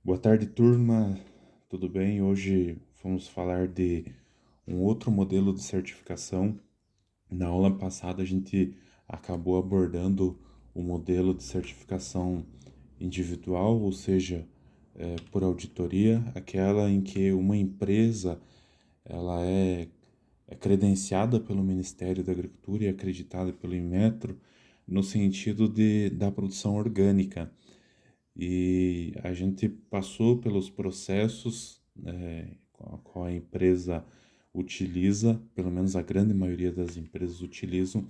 Boa tarde, turma. Tudo bem? Hoje vamos falar de um outro modelo de certificação. Na aula passada, a gente acabou abordando o modelo de certificação individual, ou seja, por auditoria, aquela em que uma empresa ela é credenciada pelo Ministério da Agricultura e acreditada pelo Inmetro no sentido da produção orgânica. E a gente passou pelos processos com a qual a empresa utiliza, pelo menos a grande maioria das empresas utilizam,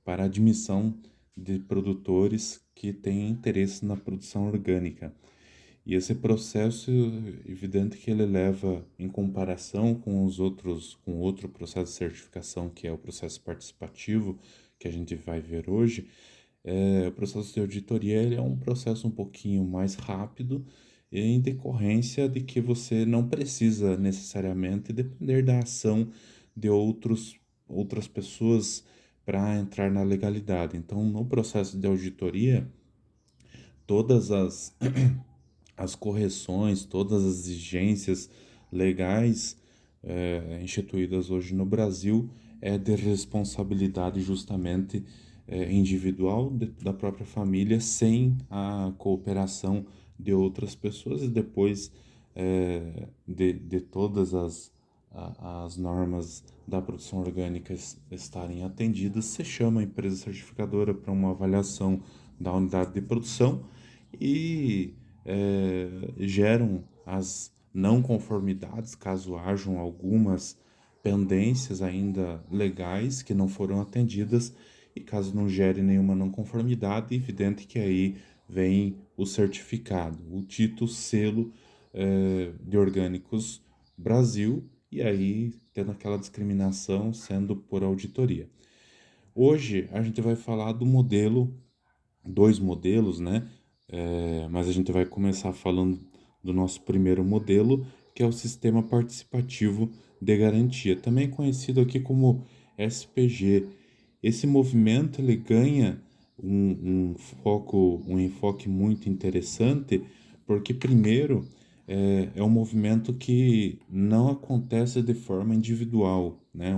para a admissão de produtores que têm interesse na produção orgânica. E esse processo, evidente que ele leva, em comparação com com outro processo de certificação, que é o processo participativo, que a gente vai ver hoje, o processo de auditoria ele é um processo um pouquinho mais rápido, em decorrência de que você não precisa necessariamente depender da ação de outras pessoas para entrar na legalidade. Então, no processo de auditoria, todas as correções, todas as exigências legais instituídas hoje no Brasil é de responsabilidade justamente individual da própria família, sem a cooperação de outras pessoas e depois de todas as normas da produção orgânica estarem atendidas, se chama a empresa certificadora para uma avaliação da unidade de produção e geram as não conformidades, caso hajam algumas pendências ainda legais que não foram atendidas, e caso não gere nenhuma não conformidade, evidente que aí vem o certificado, o título, selo de orgânicos Brasil, e aí tendo aquela discriminação sendo por auditoria. Hoje a gente vai falar do modelo, dois modelos, né? Mas a gente vai começar falando do nosso primeiro modelo, que é o Sistema Participativo de Garantia, também conhecido aqui como SPG. Esse movimento ele ganha um enfoque muito interessante, porque primeiro é um movimento que não acontece de forma individual, né?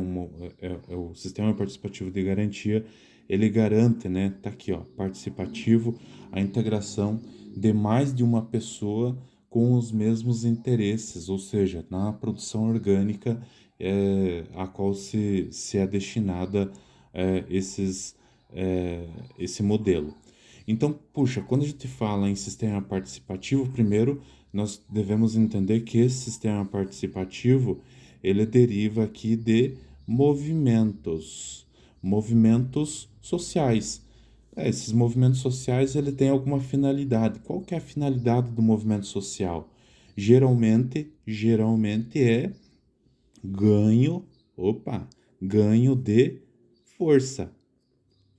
O sistema participativo de garantia, ele garante, né? Tá aqui, ó, participativo, a integração de mais de uma pessoa com os mesmos interesses, ou seja, na produção orgânica a qual se é destinada é, esses, esse modelo. Então, puxa, quando a gente fala em sistema participativo, primeiro nós devemos entender que esse sistema participativo ele deriva aqui de movimentos sociais. Esses movimentos sociais ele tem alguma finalidade. Qual que é a finalidade do movimento social? Geralmente é ganho, ganho de força.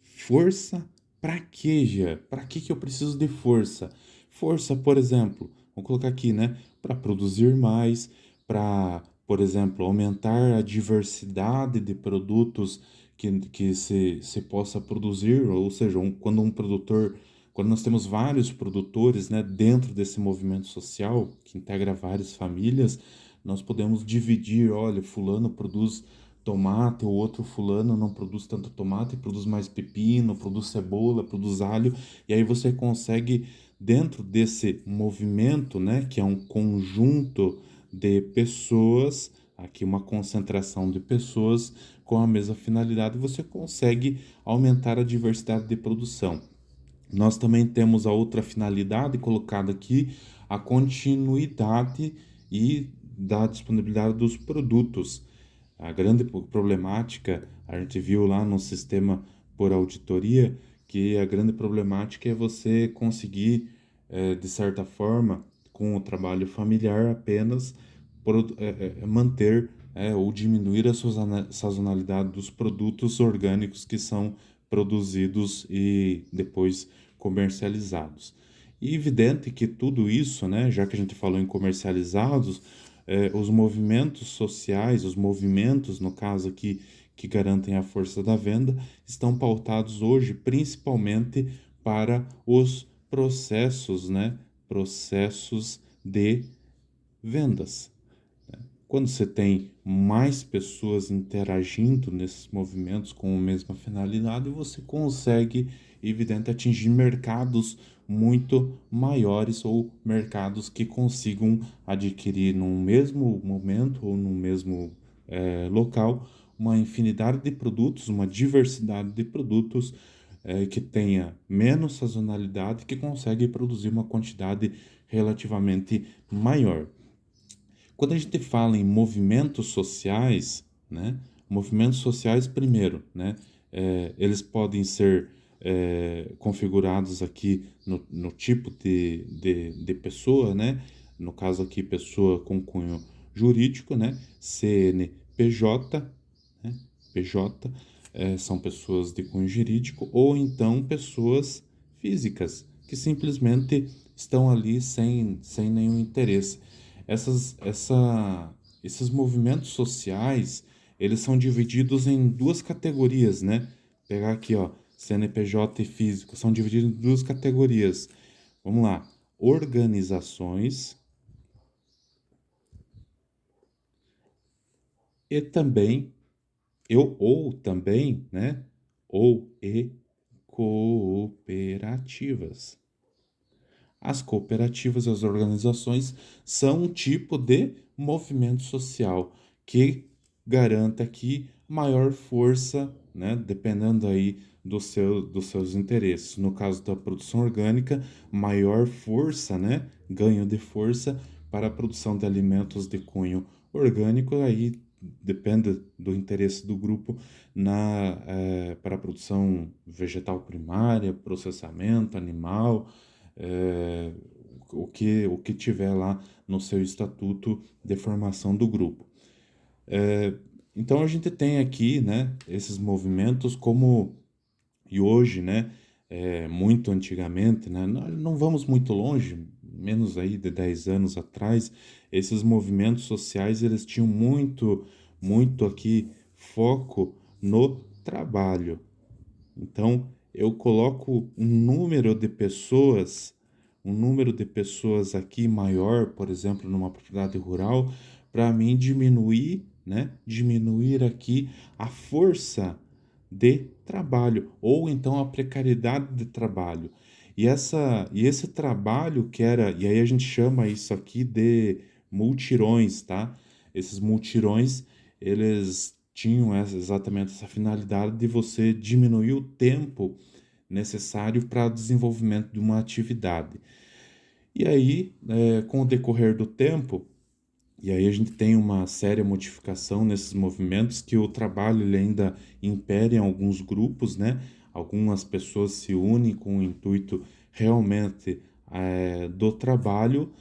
Força para quê, Gia? Para que eu preciso de força? Força, por exemplo, vamos colocar aqui, né? Para produzir mais, para, por exemplo, aumentar a diversidade de produtos que se possa produzir, ou seja, quando nós temos vários produtores, né, dentro desse movimento social que integra várias famílias, nós podemos dividir, olha, fulano produz tomate, o outro fulano não produz tanto tomate, produz mais pepino, produz cebola, produz alho, e aí você consegue, dentro desse movimento, né, que é um conjunto de pessoas, aqui uma concentração de pessoas com a mesma finalidade, você consegue aumentar a diversidade de produção. Nós também temos a outra finalidade colocada aqui, a continuidade e da disponibilidade dos produtos. A grande problemática, a gente viu lá no sistema por auditoria, que a grande problemática é você conseguir, de certa forma, com o trabalho familiar apenas, manter ou diminuir a sazonalidade dos produtos orgânicos que são produzidos e depois comercializados. E evidente que tudo isso, né, já que a gente falou em comercializados, os movimentos sociais, os movimentos, no caso aqui, que garantem a força da venda, estão pautados hoje principalmente para os processos, né, processos de vendas. Quando você tem mais pessoas interagindo nesses movimentos com a mesma finalidade, você consegue, evidente, atingir mercados muito maiores ou mercados que consigam adquirir num mesmo momento ou no mesmo local uma infinidade de produtos, uma diversidade de produtos que tenha menos sazonalidade, que consegue produzir uma quantidade relativamente maior. Quando a gente fala em movimentos sociais, né? Movimentos sociais, primeiro, né? Eles podem ser configurados aqui no tipo de pessoa, né? No caso aqui, pessoa com cunho jurídico, né? CNPJ, né? PJ, são pessoas de cunho jurídico, ou então pessoas físicas, que simplesmente estão ali sem nenhum interesse. Esses movimentos sociais, eles são divididos em duas categorias, né? Pegar aqui, ó, CNPJ e físico, são divididos em duas categorias. Vamos lá. Organizações e também, ou também, né? Ou e cooperativas. As cooperativas e as organizações são um tipo de movimento social que garanta aqui maior força, né, dependendo aí dos seus interesses. No caso da produção orgânica, maior força, né, ganho de força para a produção de alimentos de cunho orgânico, aí depende do interesse do grupo para a produção vegetal primária, processamento animal, é, o que tiver lá no seu estatuto de formação do grupo. Então a gente tem aqui, né, esses movimentos como, e hoje, né, muito antigamente, né, não vamos muito longe, menos aí de 10 anos atrás, esses movimentos sociais, eles tinham muito aqui foco no trabalho. Então, eu coloco um número de pessoas aqui maior, por exemplo, numa propriedade rural, para mim diminuir, né? Diminuir aqui a força de trabalho, ou então a precariedade de trabalho. E esse trabalho que era, e aí a gente chama isso aqui de multirões, tá? Esses multirões, eles tinham exatamente essa finalidade de você diminuir o tempo necessário para o desenvolvimento de uma atividade. E aí, com o decorrer do tempo, e aí a gente tem uma séria modificação nesses movimentos, que o trabalho ele ainda impera em alguns grupos, né? Algumas pessoas se unem com o intuito realmente do trabalho,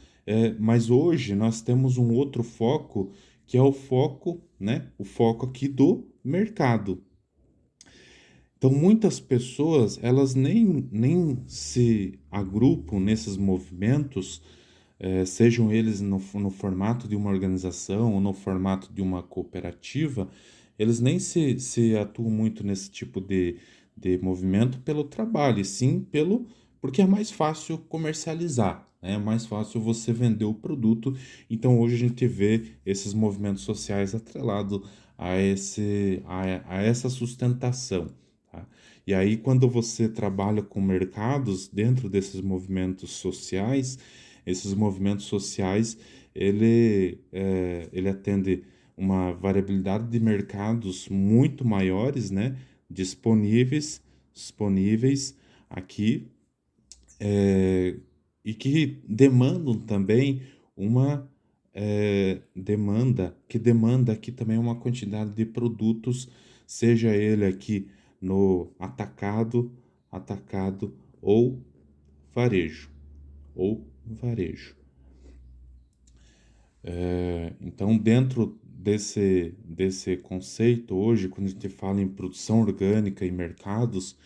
mas hoje nós temos um outro foco, que é o foco, né? O foco aqui do mercado. Então, muitas pessoas, elas nem se agrupam nesses movimentos, sejam eles no formato de uma organização ou no formato de uma cooperativa, eles nem se atuam muito nesse tipo de movimento pelo trabalho, e sim porque é mais fácil comercializar, né? É mais fácil você vender o produto. Então, hoje a gente vê esses movimentos sociais atrelados a essa sustentação. Tá? E aí, quando você trabalha com mercados dentro desses movimentos sociais, esses movimentos sociais, ele atende uma variabilidade de mercados muito maiores, né, disponíveis aqui, é, e que demandam também uma que demanda aqui também uma quantidade de produtos, seja ele aqui no atacado ou varejo, ou varejo. Então, dentro desse conceito, hoje, quando a gente fala em produção orgânica e mercados,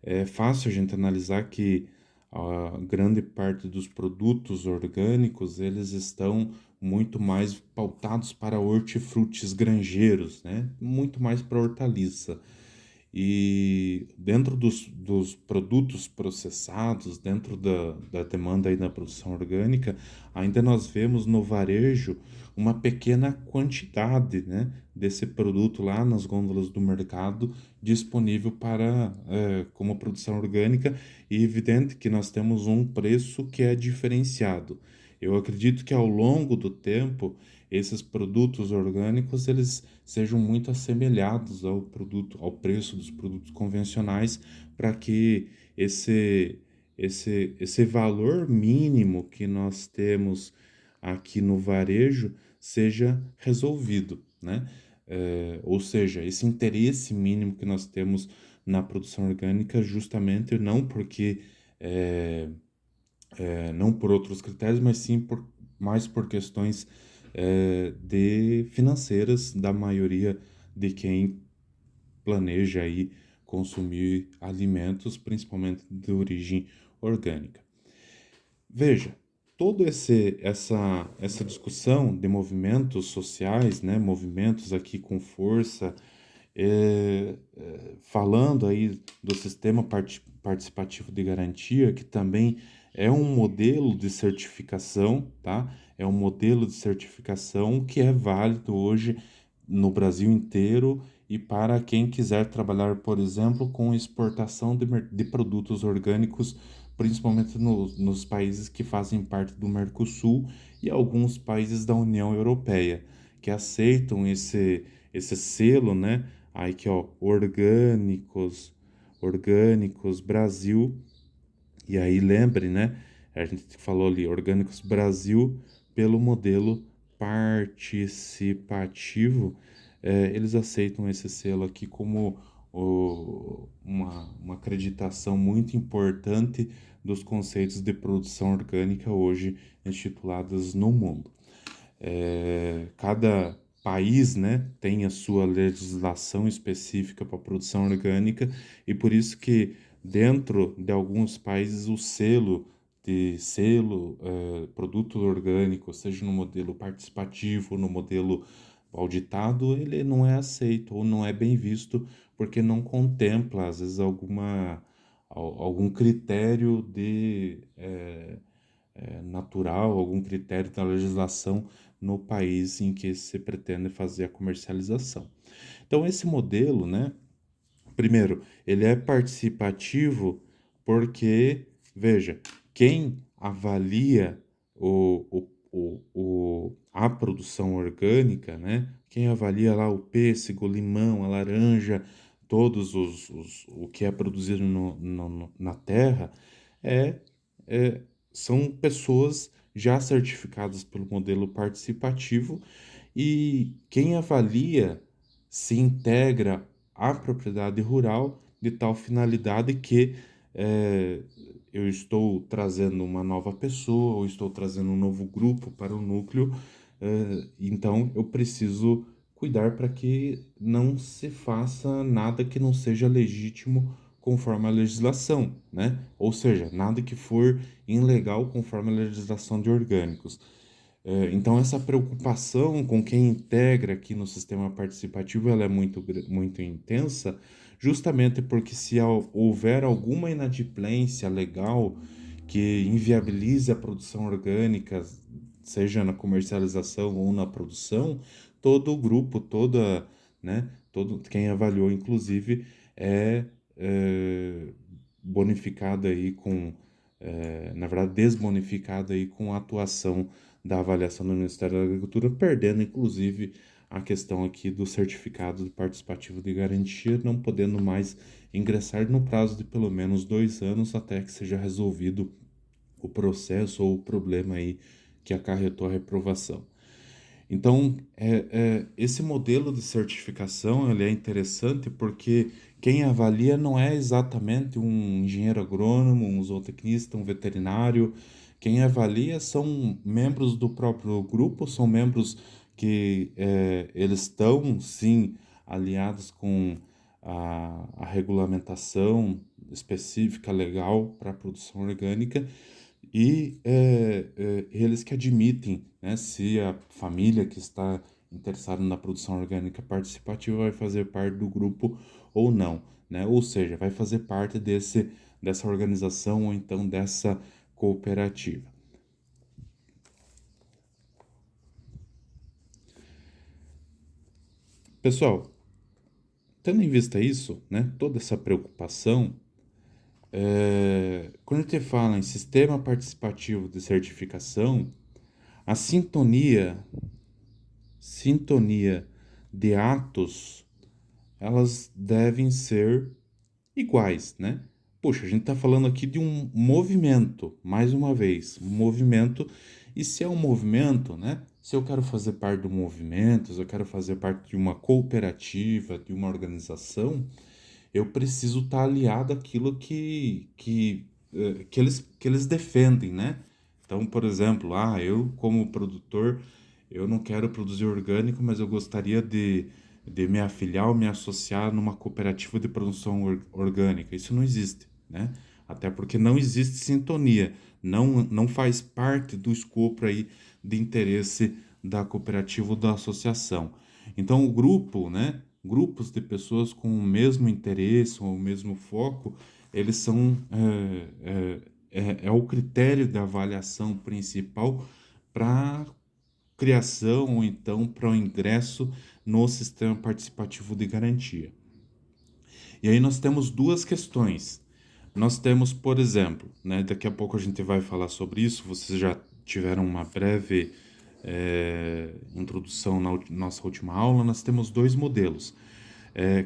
é fácil a gente analisar que a grande parte dos produtos orgânicos, eles estão muito mais pautados para hortifrutis granjeiros, né? Muito mais para hortaliça. E dentro dos produtos processados, dentro da demanda aí da produção orgânica, ainda nós vemos no varejo uma pequena quantidade, né, desse produto lá nas gôndolas do mercado disponível para como produção orgânica, e evidente que nós temos um preço que é diferenciado. Eu acredito que ao longo do tempo esses produtos orgânicos eles sejam muito assemelhados ao preço dos produtos convencionais, para que esse valor mínimo que nós temos aqui no varejo seja resolvido, né? Ou seja, esse interesse mínimo que nós temos na produção orgânica, justamente não porque é, não por outros critérios, mas sim mais por questões de financeiras da maioria de quem planeja aí consumir alimentos, principalmente de origem orgânica. Veja, toda essa discussão de movimentos sociais, né, movimentos aqui com força, falando aí do sistema participativo de garantia, que também é um modelo de certificação, tá? É um modelo de certificação que é válido hoje no Brasil inteiro e para quem quiser trabalhar, por exemplo, com exportação de produtos orgânicos, principalmente nos países que fazem parte do Mercosul e alguns países da União Europeia, que aceitam esse selo, né? Aí que ó, orgânicos Brasil, e aí lembre, né? A gente falou ali, Orgânicos Brasil, pelo modelo participativo, eles aceitam esse selo aqui como uma acreditação muito importante dos conceitos de produção orgânica hoje instituídos no mundo. Cada país, né, tem a sua legislação específica para a produção orgânica, e por isso que dentro de alguns países o produto orgânico, seja no modelo participativo, no modelo auditado, ele não é aceito ou não é bem visto porque não contempla às vezes algum critério natural, algum critério da legislação no país em que se pretende fazer a comercialização. Então, esse modelo, né, primeiro, ele é participativo porque, veja, quem avalia a produção orgânica, né, quem avalia lá o pêssego, o limão, a laranja, o que é produzido na terra, é, é são pessoas já certificadas pelo modelo participativo, e quem avalia se integra à propriedade rural de tal finalidade que eh, eu estou trazendo uma nova pessoa ou estou trazendo um novo grupo para o núcleo, então eu preciso cuidar para que não se faça nada que não seja legítimo conforme a legislação, né? Ou seja, nada que for ilegal conforme a legislação de orgânicos. Então, essa preocupação com quem integra aqui no sistema participativo ela é muito intensa, justamente porque se houver alguma inadimplência legal que inviabilize a produção orgânica, seja na comercialização ou na produção, todo o grupo, todo quem avaliou, inclusive, é bonificado aí na verdade, desbonificado aí com a atuação da avaliação do Ministério da Agricultura, perdendo inclusive a questão aqui do certificado participativo de garantia, não podendo mais ingressar no prazo de pelo menos 2 anos até que seja resolvido o processo ou o problema aí que acarretou a reprovação. Então, esse modelo de certificação ele é interessante porque quem avalia não é exatamente um engenheiro agrônomo, um zootecnista, um veterinário. Quem avalia são membros do próprio grupo, são membros que eles estão, sim, aliados com a regulamentação específica legal para a produção orgânica, e eles que admitem, né, se a família que está interessada na produção orgânica participativa vai fazer parte do grupo ou não, né? Ou seja, vai fazer parte dessa organização ou então dessa cooperativa. Pessoal, tendo em vista isso, né, toda essa preocupação, quando a gente fala em sistema participativo de certificação, a sintonia de atos, elas devem ser iguais, né? Poxa, a gente está falando aqui de um movimento, mais uma vez, um movimento, e se é um movimento, né? Se eu quero fazer parte do movimento, se eu quero fazer parte de uma cooperativa, de uma organização, eu preciso estar aliado àquilo que eles defendem, né? Então, por exemplo, eu como produtor, eu não quero produzir orgânico, mas eu gostaria de me afiliar ou me associar numa cooperativa de produção orgânica. Isso não existe, né? Até porque não existe sintonia, não faz parte do escopo aí de interesse da cooperativa ou da associação. Então, o grupo, né? Grupos de pessoas com o mesmo interesse ou o mesmo foco, eles são é o critério de avaliação principal para criação ou então para o ingresso no sistema participativo de garantia. E aí nós temos duas questões. Nós temos, por exemplo, né, daqui a pouco a gente vai falar sobre isso, vocês já tiveram uma breve introdução na nossa última aula, nós temos dois modelos.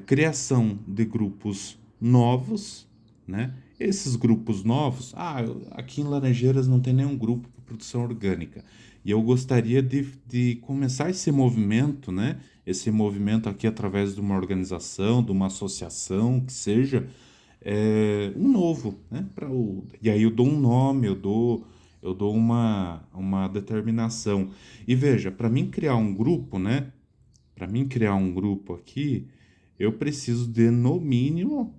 Criação de grupos novos, né? Esses grupos novos, aqui em Laranjeiras não tem nenhum grupo de produção orgânica. E eu gostaria de começar esse movimento, né? Esse movimento aqui através de uma organização, de uma associação, que seja um novo, né? E aí eu dou um nome, eu dou uma determinação. E veja, para mim criar um grupo, né? Para mim criar um grupo aqui, eu preciso de no mínimo,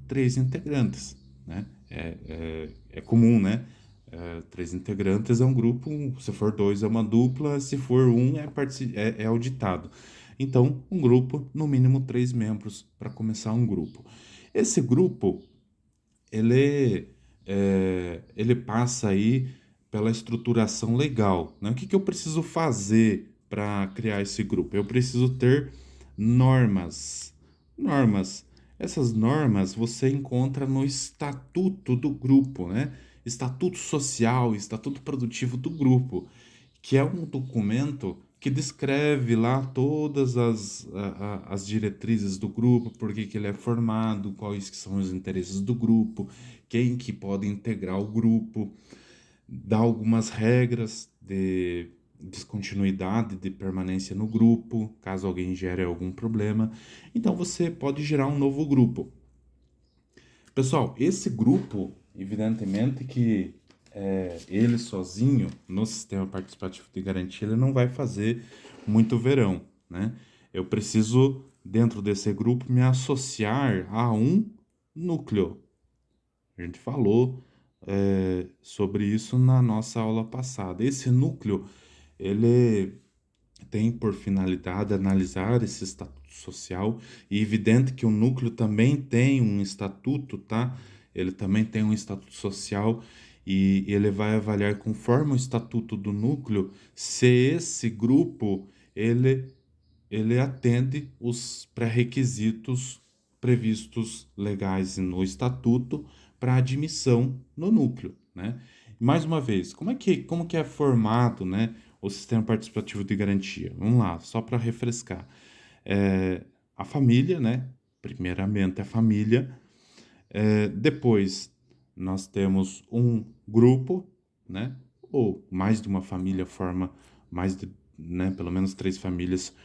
3 integrantes, né? É comum, né? Três integrantes é um grupo, se for dois é uma dupla, se for um é auditado. Então, um grupo, no mínimo 3 membros para começar um grupo. Esse grupo, ele passa aí pela estruturação legal, né? O que eu preciso fazer para criar esse grupo? Eu preciso ter normas. Normas. Essas normas você encontra no estatuto do grupo, né? Estatuto social, estatuto produtivo do grupo, que é um documento que descreve lá todas as diretrizes do grupo, por que ele é formado, quais que são os interesses do grupo, quem que pode integrar o grupo, dá algumas regras de descontinuidade, de permanência no grupo, caso alguém gere algum problema. Então você pode gerar um novo grupo. Pessoal, esse grupo, evidentemente que ele sozinho, no sistema participativo de garantia, ele não vai fazer muito verão, né? Eu preciso, dentro desse grupo, me associar a um núcleo. A gente falou sobre isso na nossa aula passada. Esse núcleo, ele tem por finalidade analisar esse estatuto social, e evidente que o núcleo também tem um estatuto, tá? Ele também tem um estatuto social e ele vai avaliar conforme o estatuto do núcleo se esse grupo ele atende os pré-requisitos previstos legais no estatuto para admissão no núcleo, né? Mais uma vez, como que é formado, né, o sistema participativo de garantia? Vamos lá, só para refrescar. A família, né? Primeiramente a família. Depois nós temos um grupo, né? Ou mais de uma família forma mais de, né, pelo menos 3 famílias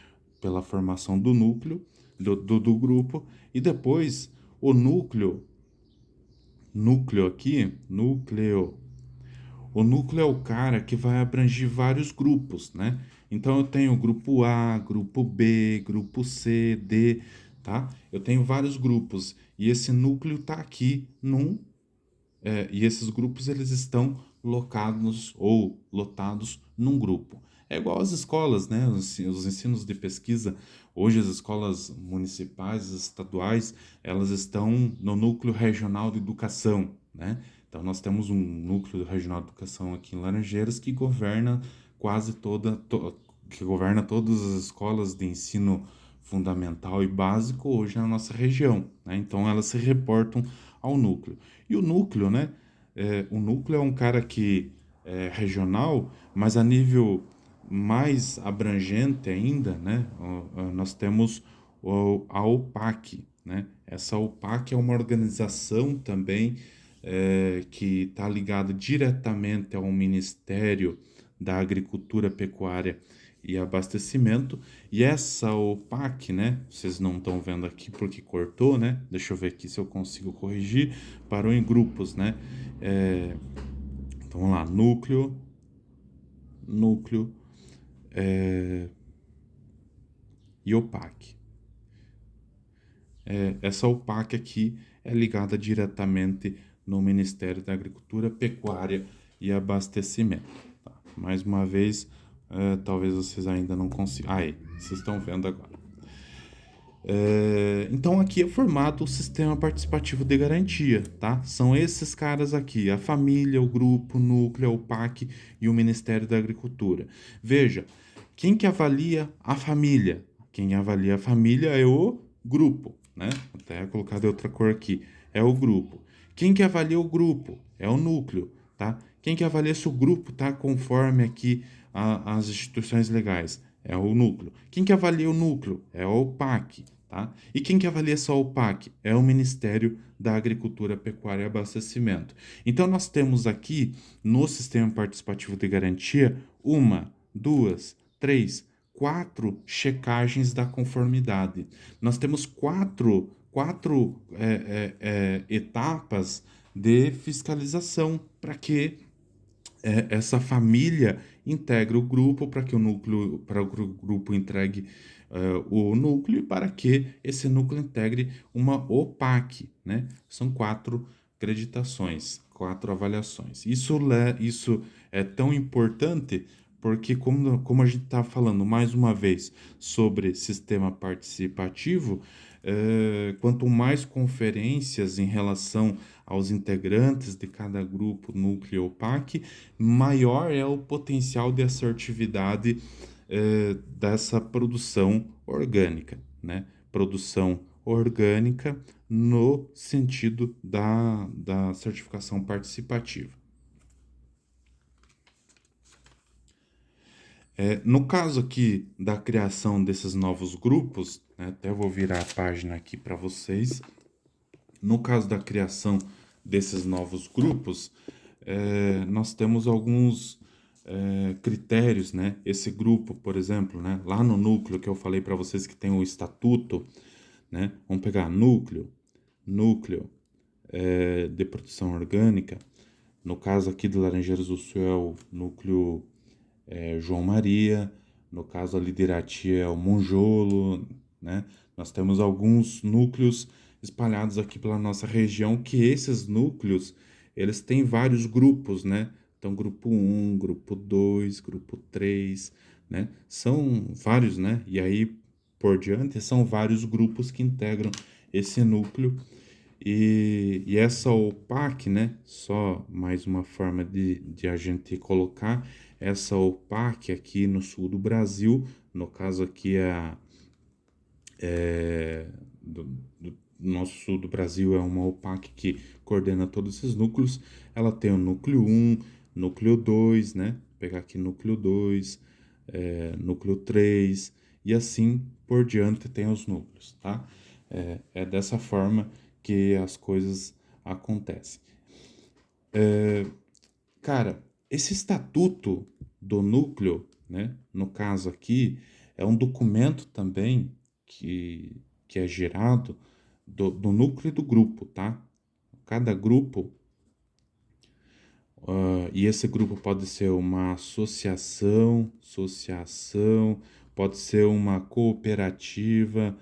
pela formação do núcleo, do grupo. E depois o núcleo aqui, núcleo. O núcleo é o cara que vai abranger vários grupos, né? Então eu tenho grupo A, grupo B, grupo C, D, tá? Eu tenho vários grupos e esse núcleo tá aqui e esses grupos eles estão locados ou lotados num grupo. É igual às escolas, né? Os ensinos de pesquisa, Hoje as escolas municipais, estaduais, elas estão no núcleo regional de educação, né? Então nós temos um núcleo regional de educação aqui em Laranjeiras que governa que governa todas as escolas de ensino fundamental e básico hoje na nossa região, né? Então elas se reportam ao núcleo. E o núcleo, né? O núcleo é um cara que é regional, mas a nível mais abrangente ainda, né? Nós temos a OPAC, né? Essa OPAC é uma organização também que está ligada diretamente ao Ministério da Agricultura, Pecuária e Abastecimento. E essa OPAC, né? Vocês não estão vendo aqui porque cortou, né? Deixa eu ver aqui se eu consigo corrigir. Parou em grupos, né? É, então vamos lá, núcleo e OPAC. Essa OPAC aqui é ligada diretamente no Ministério da Agricultura, Pecuária e Abastecimento. Tá? Mais uma vez, talvez vocês ainda não consigam. Aí, vocês estão vendo agora. Então aqui é formado o sistema participativo de garantia, tá? São esses caras aqui, a família, o grupo, o núcleo, o PAC e o Ministério da Agricultura. Veja, quem que avalia a família? Quem avalia a família é o grupo, né? Até colocar de outra cor aqui, é o grupo. Quem que avalia o grupo? É o núcleo, tá? Quem que avalia se o grupo tá conforme aqui as instituições legais? É o núcleo. Quem que avalia o núcleo? É o PAC, tá? E quem que avalia só o PAC? É o Ministério da Agricultura, Pecuária e Abastecimento. Então nós temos aqui no sistema participativo de garantia uma, duas, três, quatro checagens da conformidade. Nós temos quatro etapas de fiscalização para que essa família integra o grupo para que o núcleo, para o grupo entregue o núcleo e para que esse núcleo integre uma OPAC, né? São quatro acreditações, quatro avaliações. Isso é tão importante porque, como a gente está falando mais uma vez sobre sistema participativo, quanto mais conferências em relação aos integrantes de cada grupo, núcleo ou PAC, maior é o potencial de assertividade dessa produção orgânica, né? Produção orgânica no sentido da certificação participativa. No caso aqui da criação desses novos grupos, né, até vou virar a página aqui para vocês. No caso da criação desses novos grupos, nós temos alguns critérios, né? Esse grupo, por exemplo, né, lá no núcleo que eu falei para vocês que tem o estatuto, né? Vamos pegar núcleo de produção orgânica. No caso aqui do Laranjeiras do Sul é o núcleo João Maria, no caso ali de Irati é o Monjolo, né? Nós temos alguns núcleos espalhados aqui pela nossa região, que esses núcleos, eles têm vários grupos, né? Então, grupo um, grupo 2, grupo 3, né? São vários, né? E aí, por diante, são vários grupos que integram esse núcleo. E essa OPAC, né? Só mais uma forma de a gente colocar essa OPAC aqui no sul do Brasil, no caso aqui do nosso sul do Brasil é uma OPAC que coordena todos esses núcleos. Ela tem o núcleo 1, núcleo 2, né? Vou pegar aqui núcleo 2, núcleo 3 e assim por diante tem os núcleos, tá? É dessa forma que as coisas acontecem. Cara, esse estatuto do núcleo, né, no caso aqui, é um documento também que é gerado do núcleo e do grupo, tá? Cada grupo, e esse grupo pode ser uma associação, pode ser uma cooperativa,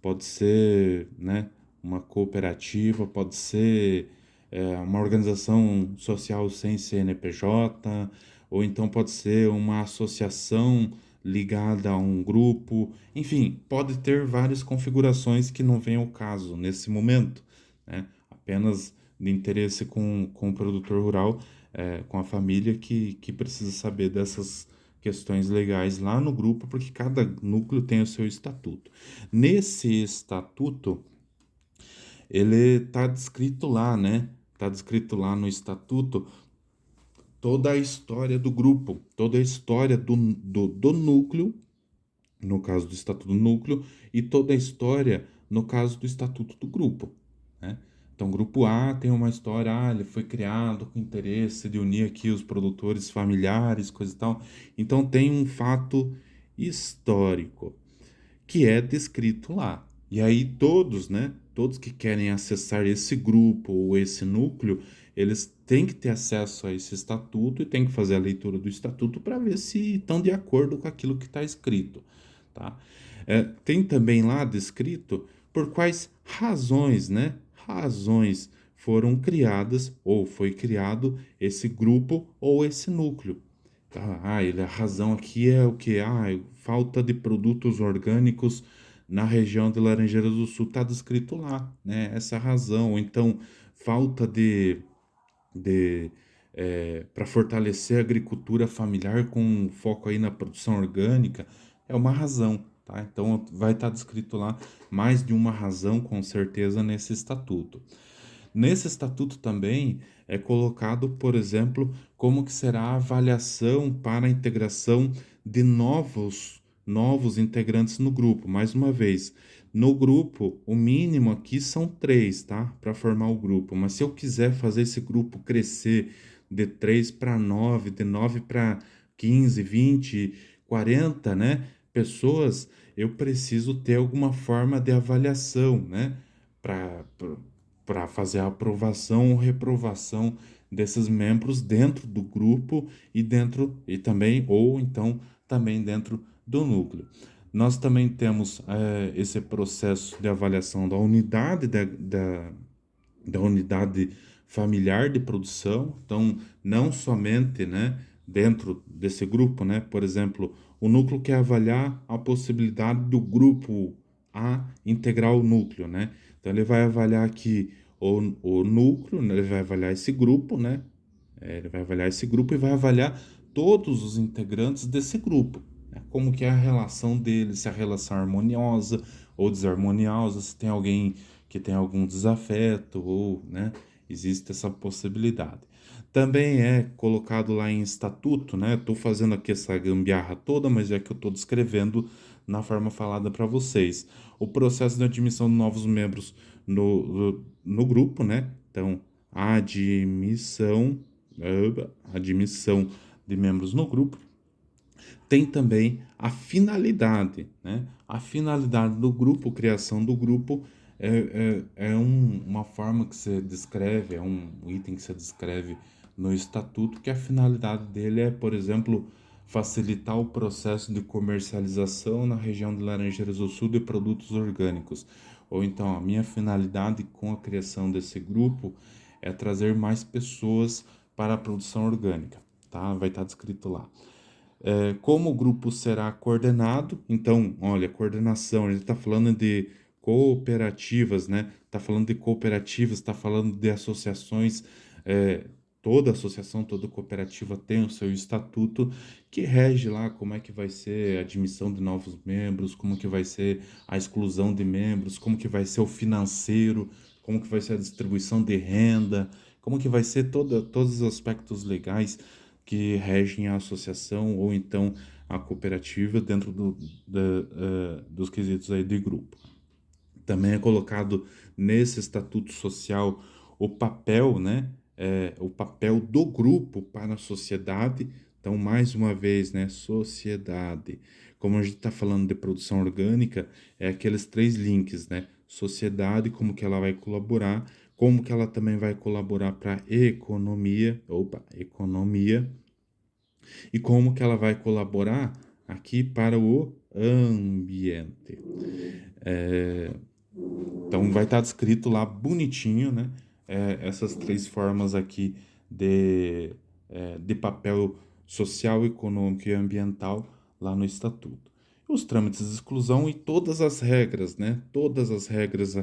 pode ser, né, uma cooperativa, pode ser uma organização social sem CNPJ, ou então pode ser uma associação ligada a um grupo, enfim, pode ter várias configurações que não vem ao caso nesse momento, né? Apenas de interesse com o produtor rural, com a família que precisa saber dessas questões legais lá no grupo, porque cada núcleo tem o seu estatuto. Nesse estatuto, ele está descrito lá, né? Está descrito lá no estatuto toda a história do grupo, toda a história do núcleo, no caso do estatuto do núcleo, e toda a história no caso do estatuto do grupo, né? Então, o grupo A tem uma história, ele foi criado com interesse de unir aqui os produtores familiares, coisa e tal. Então, tem um fato histórico que é descrito lá. E aí todos, né, todos que querem acessar esse grupo ou esse núcleo, eles têm que ter acesso a esse estatuto e têm que fazer a leitura do estatuto para ver se estão de acordo com aquilo que está escrito, tá? Tem também lá descrito por quais razões, né, razões foram criadas ou foi criado esse grupo ou esse núcleo. A razão aqui é o que? Falta de produtos orgânicos na região de Laranjeiras do Sul, está descrito lá, né? Essa razão. Ou então, falta de para fortalecer a agricultura familiar com foco aí na produção orgânica, é uma razão, tá? Então, vai estar descrito lá mais de uma razão, com certeza, nesse estatuto. Nesse estatuto também é colocado, por exemplo, como que será a avaliação para a integração de novos integrantes no grupo. Mais uma vez, no grupo, o mínimo aqui são 3, tá? Para formar o grupo. Mas se eu quiser fazer esse grupo crescer de 3 para 9, de 9 para 15, 20, 40, né? Pessoas, eu preciso ter alguma forma de avaliação, né? Para fazer a aprovação ou reprovação desses membros dentro do grupo e também ou então também dentro do núcleo. Nós também temos esse processo de avaliação da unidade familiar de produção, então não somente, né, dentro desse grupo, né, por exemplo, o núcleo quer avaliar a possibilidade do grupo A integrar o núcleo, né, então ele vai avaliar aqui o núcleo, né, ele vai avaliar esse grupo, né, ele vai avaliar esse grupo e vai avaliar todos os integrantes desse grupo, né, como que é a relação deles, se a relação é harmoniosa ou desarmoniosa, se tem alguém que tem algum desafeto ou, né, existe essa possibilidade. Também é colocado lá em estatuto, né? Estou fazendo aqui essa gambiarra toda, mas é que eu estou descrevendo na forma falada para vocês. O processo de admissão de novos membros no grupo, né? Então, admissão, admissão de membros no grupo. Tem também a finalidade, né? A finalidade do grupo, criação do grupo, uma forma que você descreve, é um item que você descreve no estatuto, que a finalidade dele é, por exemplo, facilitar o processo de comercialização na região de Laranjeiras do Sul de produtos orgânicos. Ou então, a minha finalidade com a criação desse grupo é trazer mais pessoas para a produção orgânica, tá? Vai estar descrito lá. Como o grupo será coordenado, então, olha, coordenação, a gente está falando de cooperativas, né? Está falando de cooperativas, está falando de associações, toda associação, toda cooperativa tem o seu estatuto que rege lá como é que vai ser a admissão de novos membros, como que vai ser a exclusão de membros, como que vai ser o financeiro, como que vai ser a distribuição de renda, como que vai ser todos os aspectos legais que regem a associação ou então a cooperativa dentro dos quesitos aí de grupo. Também é colocado nesse estatuto social o papel, né, o papel do grupo para a sociedade. Então, mais uma vez, né, sociedade. Como a gente está falando de produção orgânica, é aqueles 3 links, né? Sociedade, como que ela vai colaborar, como que ela também vai colaborar para a economia, e como que ela vai colaborar aqui para o ambiente. Então vai estar descrito lá bonitinho, né? Essas 3 formas aqui de papel social, econômico e ambiental lá no estatuto. Os trâmites de exclusão e todas as regras, né? Todas as regras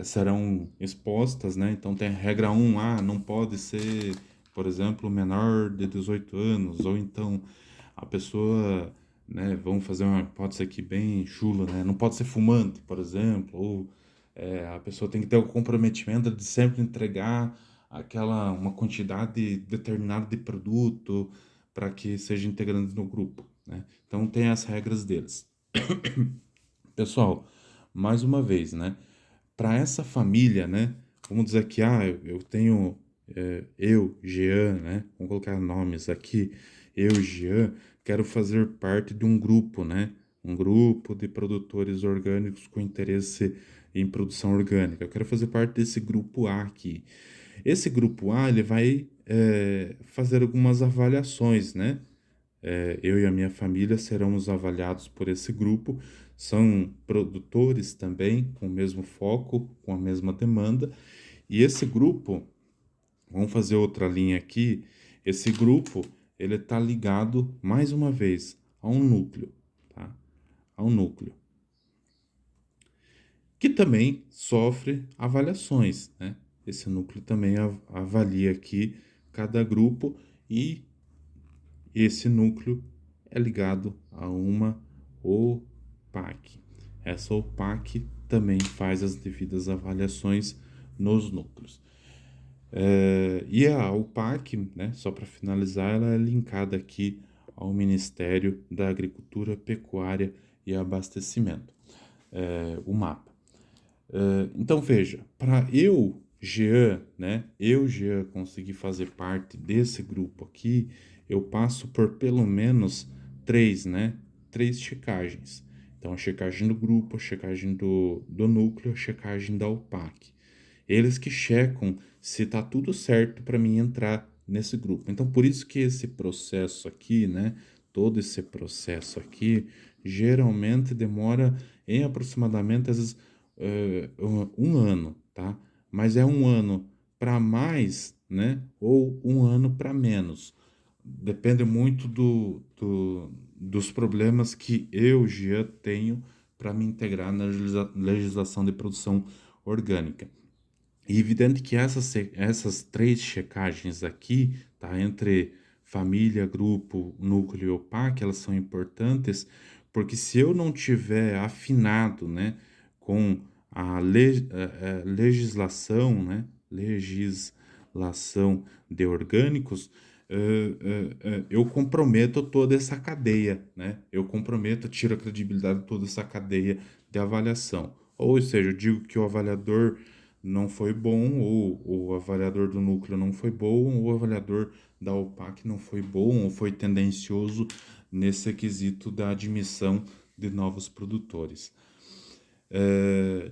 serão expostas, né? Então tem a regra 1, não pode ser, por exemplo, menor de 18 anos, ou então a pessoa, né, vamos fazer uma hipótese aqui bem chula, né? Não pode ser fumante, por exemplo, ou a pessoa tem que ter o comprometimento de sempre entregar uma quantidade determinada de produto para que seja integrante no grupo, né? Então tem as regras deles. Pessoal, mais uma vez, né? Para essa família, né? Vamos dizer que eu tenho eu, Jean, né? Vamos colocar nomes aqui. Eu, Jean, quero fazer parte de um grupo, né? Um grupo de produtores orgânicos com interesse em produção orgânica. Eu quero fazer parte desse grupo A aqui. Esse grupo A, ele vai fazer algumas avaliações, né? Eu e a minha família seremos avaliados por esse grupo. São produtores também, com o mesmo foco, com a mesma demanda. E esse grupo, vamos fazer outra linha aqui. Esse grupo, ele está ligado, mais uma vez, a um núcleo, tá? A um núcleo, que também sofre avaliações, né? Esse núcleo também avalia aqui cada grupo e esse núcleo é ligado a uma OPAC. Essa OPAC também faz as devidas avaliações nos núcleos. E a OPAC, né, só para finalizar, ela é linkada aqui ao Ministério da Agricultura, Pecuária e Abastecimento, o MAPA. Então veja, para Jean, né, Jean, conseguir fazer parte desse grupo aqui, eu passo por pelo menos três, né, três checagens. Então, a checagem do grupo, a checagem do núcleo, a checagem da OPAC. Eles que checam se tá tudo certo para mim entrar nesse grupo. Então, por isso que esse processo aqui, né, todo esse processo aqui, geralmente demora em aproximadamente, às vezes, um ano, tá? Mas é um ano para mais, né? Ou um ano para menos. Depende muito dos problemas que eu já tenho para me integrar na legislação de produção orgânica. E evidente que essas três checagens aqui, tá? Entre família, grupo, núcleo e OPAC, elas são importantes, porque se eu não tiver afinado, né, com a legislação, né, legislação de orgânicos, eu comprometo toda essa cadeia, né? Eu comprometo, tiro a credibilidade de toda essa cadeia de avaliação. Ou seja, eu digo que o avaliador não foi bom, ou o avaliador do núcleo não foi bom, ou o avaliador da OPAC não foi bom, ou foi tendencioso nesse quesito da admissão de novos produtores.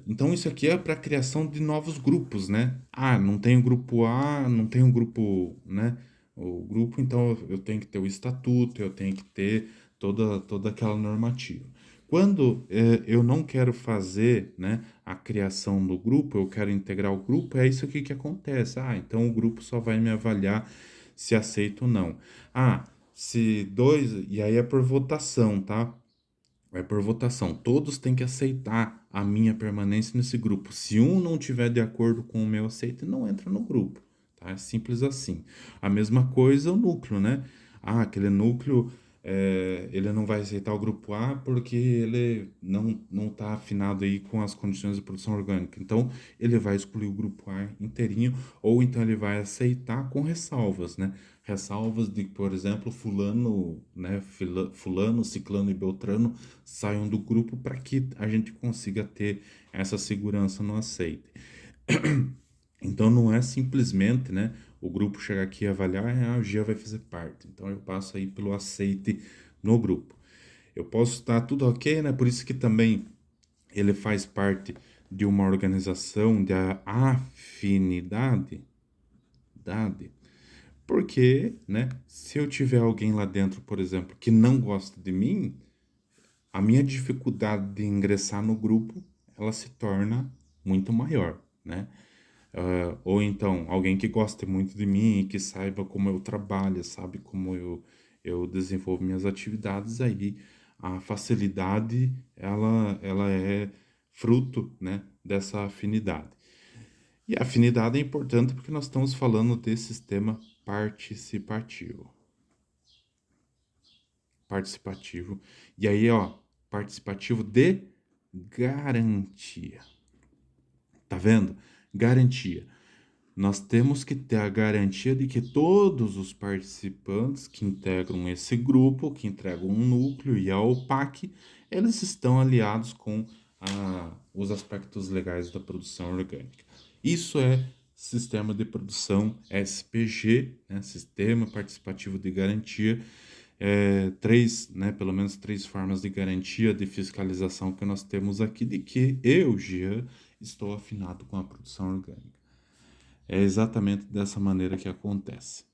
Então, isso aqui é para a criação de novos grupos, né? Não tem o grupo A, não tem o grupo, né? O grupo, então eu tenho que ter o estatuto, eu tenho que ter toda aquela normativa. Quando eu não quero fazer, né, a criação do grupo, eu quero integrar o grupo, é isso aqui que acontece. Então o grupo só vai me avaliar se aceito ou não. Se dois, e aí é por votação, tá? É por votação. Todos têm que aceitar a minha permanência nesse grupo. Se um não tiver de acordo com o meu aceito, não entra no grupo. Tá? É simples assim. A mesma coisa o núcleo, né? Aquele núcleo, ele não vai aceitar o grupo A porque ele não está afinado aí com as condições de produção orgânica. Então, ele vai excluir o grupo A inteirinho, ou então ele vai aceitar com ressalvas, né? Ressalvas de, por exemplo, fulano, né? Fulano, ciclano e beltrano saiam do grupo para que a gente consiga ter essa segurança no aceite. Então não é simplesmente, né, o grupo chegar aqui e avaliar, o Gia vai fazer parte. Então eu passo aí pelo aceite no grupo. Eu posso estar tudo ok, né? Por isso que também ele faz parte de uma organização de afinidade, porque, né, se eu tiver alguém lá dentro, por exemplo, que não gosta de mim, a minha dificuldade de ingressar no grupo, ela se torna muito maior, né? Ou então, alguém que goste muito de mim e que saiba como eu trabalho, sabe como eu desenvolvo minhas atividades, aí a facilidade, ela é fruto, né, dessa afinidade. E a afinidade é importante porque nós estamos falando de sistema participativo. Participativo. E aí, ó, participativo de garantia. Tá vendo? Garantia. Nós temos que ter a garantia de que todos os participantes que integram esse grupo, que entregam um núcleo e a OPAC, eles estão aliados com os aspectos legais da produção orgânica. Isso é sistema de produção SPG, né? Sistema Participativo de Garantia. Três, né, pelo menos três formas de garantia de fiscalização que nós temos aqui de que eu, Jean, estou afinado com a produção orgânica. É exatamente dessa maneira que acontece.